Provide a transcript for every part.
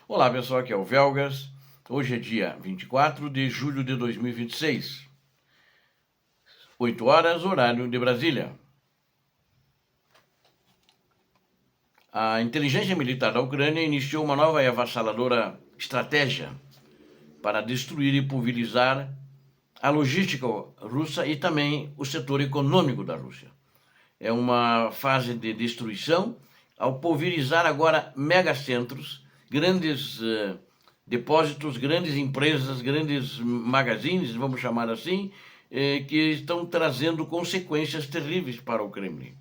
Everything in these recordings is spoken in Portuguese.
Olá pessoal, aqui é o Velgas. Hoje é dia 24 de julho de 2026, 8 horas, horário de Brasília. A inteligência militar da Ucrânia iniciou uma nova e avassaladora estratégia para destruir e pulverizar a logística russa e também o setor econômico da Rússia. É uma fase de destruição ao pulverizar agora megacentros, grandes depósitos, grandes empresas, grandes magazines, vamos chamar assim, que estão trazendo consequências terríveis para o Kremlin.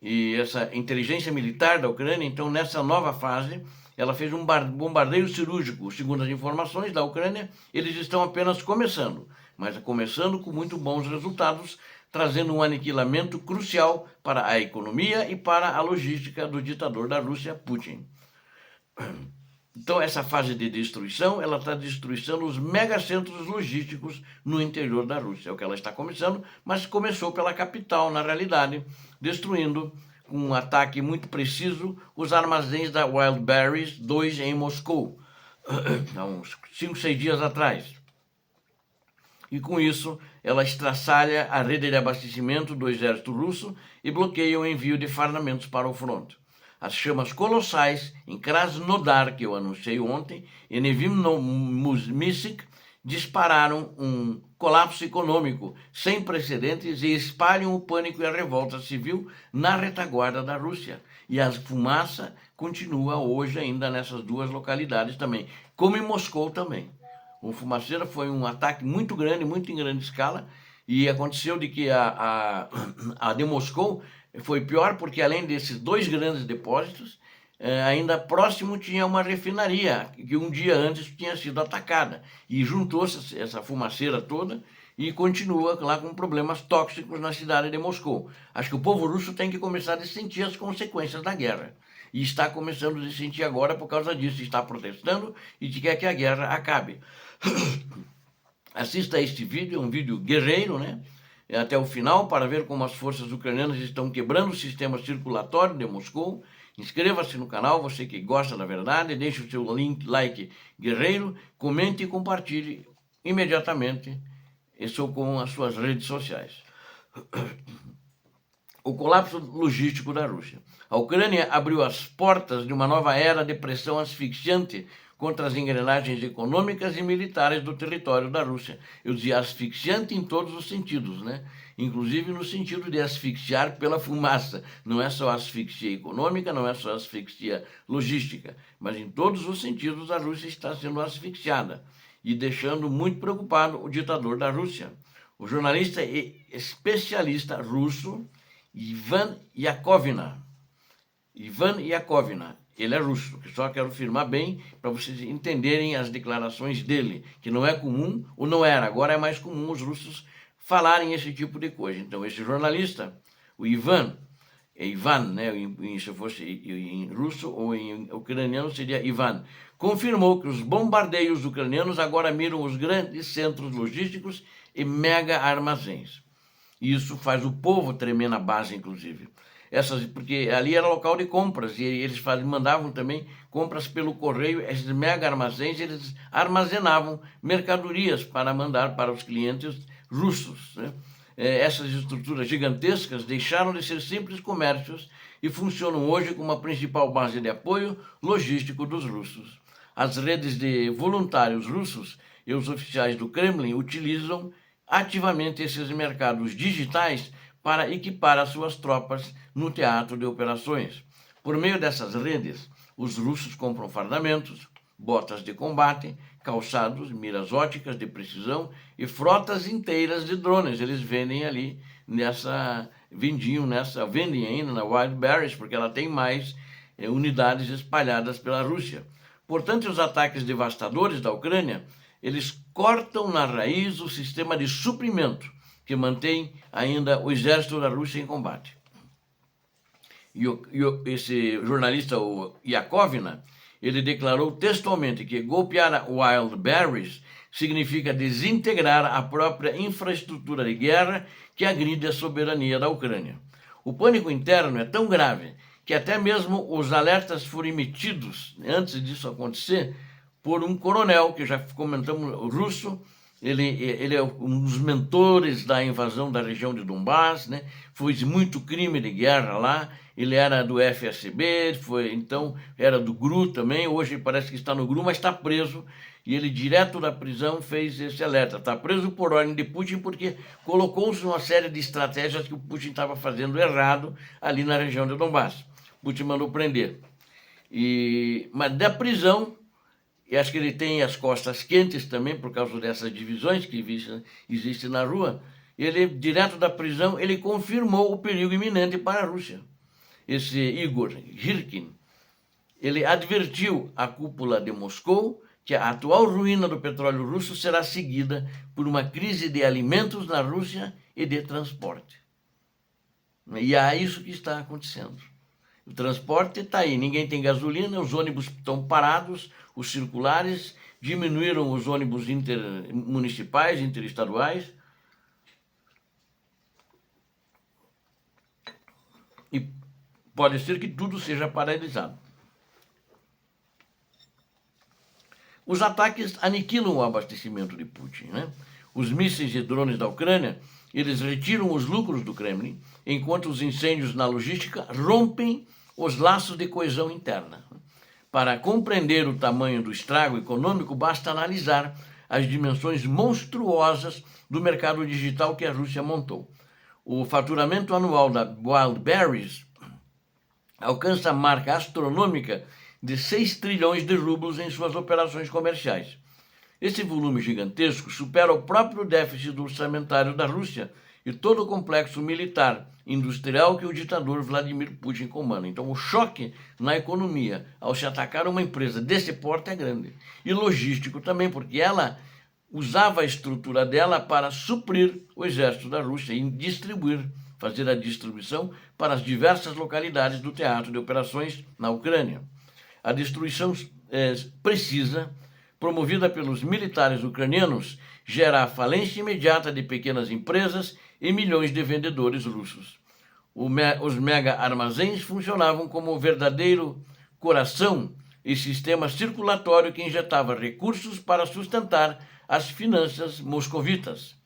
E essa inteligência militar da Ucrânia, então, nessa nova fase, ela fez um bombardeio cirúrgico. Segundo as informações da Ucrânia, eles estão apenas começando, mas começando com muito bons resultados, trazendo um aniquilamento crucial para a economia e para a logística do ditador da Rússia, Putin. Então, essa fase de destruição, ela está destruindo os megacentros logísticos no interior da Rússia. É o que ela está começando, mas começou pela capital, na realidade, destruindo, com um ataque muito preciso, os armazéns da Wildberries 2 em Moscou, há uns 5, 6 dias atrás. E com isso, ela estraçalha a rede de abastecimento do exército russo e bloqueia o envio de fardamentos para o fronte. As chamas colossais em Krasnodar, que eu anunciei ontem, e Nevimno-Mishk, dispararam um colapso econômico sem precedentes e espalham o pânico e a revolta civil na retaguarda da Rússia. E a fumaça continua hoje ainda nessas duas localidades também, como em Moscou também. O Fumaceira foi um ataque muito grande, muito em grande escala, e aconteceu de que a de Moscou foi pior porque, além desses dois grandes depósitos, ainda próximo tinha uma refinaria que um dia antes tinha sido atacada. E juntou-se essa fumaceira toda e continua lá com problemas tóxicos na cidade de Moscou. Acho que o povo russo tem que começar a sentir as consequências da guerra. E está começando a sentir agora por causa disso. Está protestando e quer que a guerra acabe. Assista a este vídeo, é um vídeo guerreiro, né? Até o final, para ver como as forças ucranianas estão quebrando o sistema circulatório de Moscou. Inscreva-se no canal, você que gosta da verdade, deixe o seu like guerreiro, comente e compartilhe imediatamente isso com as suas redes sociais. O colapso logístico da Rússia. A Ucrânia abriu as portas de uma nova era de pressão asfixiante contra as engrenagens econômicas e militares do território da Rússia. Eu dizia asfixiante em todos os sentidos, né? Inclusive no sentido de asfixiar pela fumaça. Não é só asfixia econômica, não é só asfixia logística, mas em todos os sentidos a Rússia está sendo asfixiada e deixando muito preocupado o ditador da Rússia. O jornalista e especialista russo Ivan Yakovina, ele é russo, que só quero afirmar bem para vocês entenderem as declarações dele, que não é comum, ou não era, agora é mais comum os russos falarem esse tipo de coisa. Então, esse jornalista, o Ivan, né? Se fosse em russo ou em ucraniano seria Ivan, confirmou que os bombardeios ucranianos agora miram os grandes centros logísticos e mega armazéns. Isso faz o povo tremer na base, inclusive. Porque ali era local de compras e eles mandavam também compras pelo correio. Esses mega armazéns, eles armazenavam mercadorias para mandar para os clientes russos, né? Essas estruturas gigantescas deixaram de ser simples comércios e funcionam hoje como a principal base de apoio logístico dos russos. As redes de voluntários russos e os oficiais do Kremlin utilizam ativamente esses mercados digitais para equipar as suas tropas no teatro de operações. Por meio dessas redes, os russos compram fardamentos, botas de combate, calçados, miras óticas de precisão e frotas inteiras de drones. Eles vendem ali vendem ainda na Wildberries, porque ela tem mais unidades espalhadas pela Rússia. Portanto, os ataques devastadores da Ucrânia, eles cortam na raiz o sistema de suprimento que mantém ainda o exército da Rússia em combate. Esse jornalista, o Yakovina, ele declarou textualmente que golpear a Wildberries significa desintegrar a própria infraestrutura de guerra que agride a soberania da Ucrânia. O pânico interno é tão grave que até mesmo os alertas foram emitidos, antes disso acontecer, por um coronel, que já comentamos, russo. Ele é um dos mentores da invasão da região de Donbass, né? Foi muito crime de guerra lá. Ele era do FSB, então era do GRU também. Hoje parece que está no GRU, mas está preso. E ele, direto da prisão, fez esse alerta. Está preso por ordem de Putin porque colocou-se uma série de estratégias que o Putin estava fazendo errado ali na região de Donbass. Putin mandou prender. Mas da prisão, e acho que ele tem as costas quentes também por causa dessas divisões que existem na rua, ele, direto da prisão, ele confirmou o perigo iminente para a Rússia. Esse Igor Girkin, ele advertiu a cúpula de Moscou que a atual ruína do petróleo russo será seguida por uma crise de alimentos na Rússia e de transporte. E é isso que está acontecendo. O transporte está aí, ninguém tem gasolina, os ônibus estão parados, os circulares, diminuíram os ônibus intermunicipais, interestaduais. E pode ser que tudo seja paralisado. Os ataques aniquilam o abastecimento de Putin, né? Os mísseis e drones da Ucrânia, eles retiram os lucros do Kremlin, enquanto os incêndios na logística rompem os laços de coesão interna. Para compreender o tamanho do estrago econômico, basta analisar as dimensões monstruosas do mercado digital que a Rússia montou. O faturamento anual da Wildberries alcança a marca astronômica de 6 trilhões de rublos em suas operações comerciais. Esse volume gigantesco supera o próprio déficit orçamentário da Rússia e todo o complexo militar industrial que o ditador Vladimir Putin comanda. Então, o choque na economia ao se atacar uma empresa desse porte é grande. E logístico também, porque ela usava a estrutura dela para suprir o exército da Rússia e fazer a distribuição para as diversas localidades do teatro de operações na Ucrânia. A destruição precisa, promovida pelos militares ucranianos, gera a falência imediata de pequenas empresas e milhões de vendedores russos. Os mega armazéns funcionavam como um verdadeiro coração e sistema circulatório que injetava recursos para sustentar as finanças moscovitas.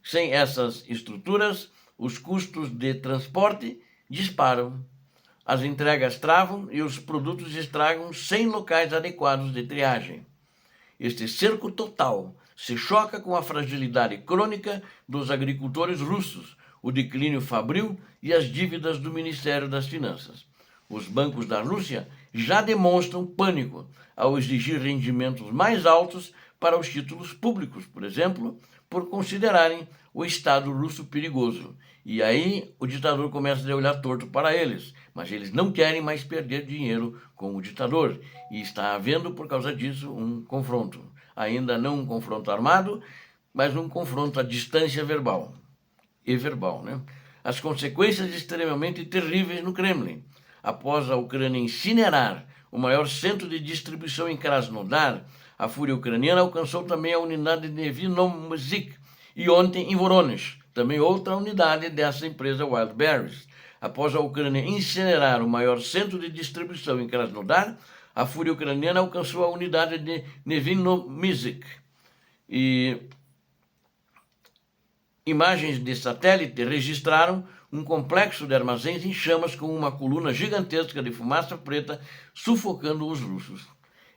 Sem essas estruturas, os custos de transporte disparam. As entregas travam e os produtos estragam sem locais adequados de triagem. Este cerco total se choca com a fragilidade crônica dos agricultores russos, o declínio fabril e as dívidas do Ministério das Finanças. Os bancos da Rússia já demonstram pânico ao exigir rendimentos mais altos para os títulos públicos, por exemplo, por considerarem o Estado russo perigoso. E aí o ditador começa a olhar torto para eles, mas eles não querem mais perder dinheiro com o ditador. E está havendo, por causa disso, um confronto. Ainda não um confronto armado, mas um confronto à distância verbal. Né? As consequências extremamente terríveis no Kremlin. Após a Ucrânia incinerar o maior centro de distribuição em Krasnodar, a fúria ucraniana alcançou também a unidade de Nevinomzik e ontem em Voronezh, também outra unidade dessa empresa Wildberries. Após a Ucrânia incinerar o maior centro de distribuição em Krasnodar, a fúria ucraniana alcançou a unidade de Nevinomzik. E imagens de satélite registraram um complexo de armazéns em chamas com uma coluna gigantesca de fumaça preta sufocando os russos.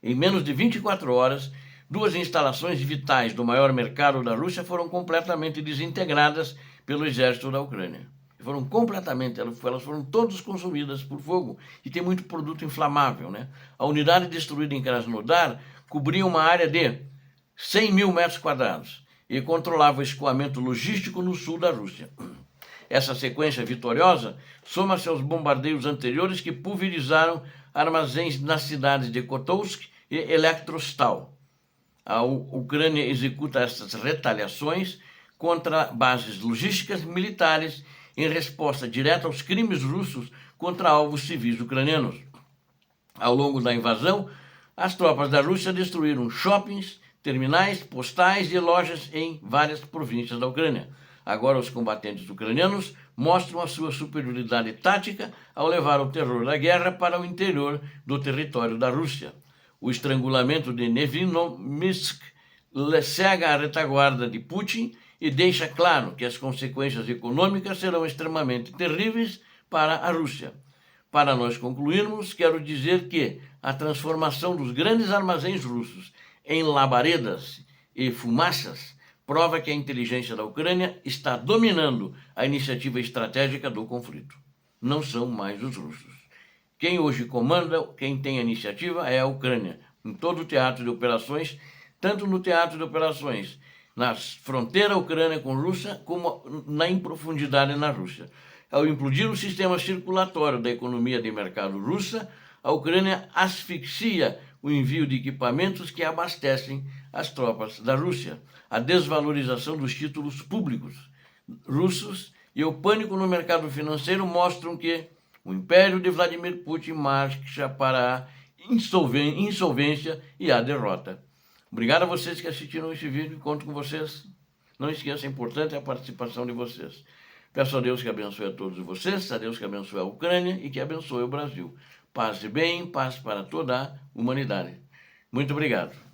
Em menos de 24 horas, 2 instalações vitais do maior mercado da Rússia foram completamente desintegradas pelo exército da Ucrânia. Elas foram todas consumidas por fogo e tem muito produto inflamável, né? A unidade destruída em Krasnodar cobria uma área de 100 mil metros quadrados e controlava o escoamento logístico no sul da Rússia. Essa sequência vitoriosa soma-se aos bombardeios anteriores que pulverizaram armazéns nas cidades de Kotovsk e Elektrostal. A Ucrânia executa essas retaliações contra bases logísticas militares em resposta direta aos crimes russos contra alvos civis ucranianos. Ao longo da invasão, as tropas da Rússia destruíram shoppings, terminais, postais e lojas em várias províncias da Ucrânia. Agora os combatentes ucranianos mostram a sua superioridade tática ao levar o terror da guerra para o interior do território da Rússia. O estrangulamento de Nevinomysk cega a retaguarda de Putin e deixa claro que as consequências econômicas serão extremamente terríveis para a Rússia. Para nós concluirmos, quero dizer que a transformação dos grandes armazéns russos em labaredas e fumaças prova que a inteligência da Ucrânia está dominando a iniciativa estratégica do conflito. Não são mais os russos. Quem hoje comanda, quem tem a iniciativa é a Ucrânia, em todo o teatro de operações, tanto no teatro de operações na fronteira ucrânia com a Rússia, como em profundidade na Rússia. Ao implodir o sistema circulatório da economia de mercado russa, a Ucrânia asfixia o envio de equipamentos que abastecem as tropas da Rússia, a desvalorização dos títulos públicos russos e o pânico no mercado financeiro mostram que o império de Vladimir Putin marcha para a insolvência e a derrota. Obrigado a vocês que assistiram esse vídeo, conto com vocês. Não esqueça, é importante a participação de vocês. Peço a Deus que abençoe a todos vocês, a Deus que abençoe a Ucrânia e que abençoe o Brasil. Paz e bem, paz para toda a humanidade. Muito obrigado.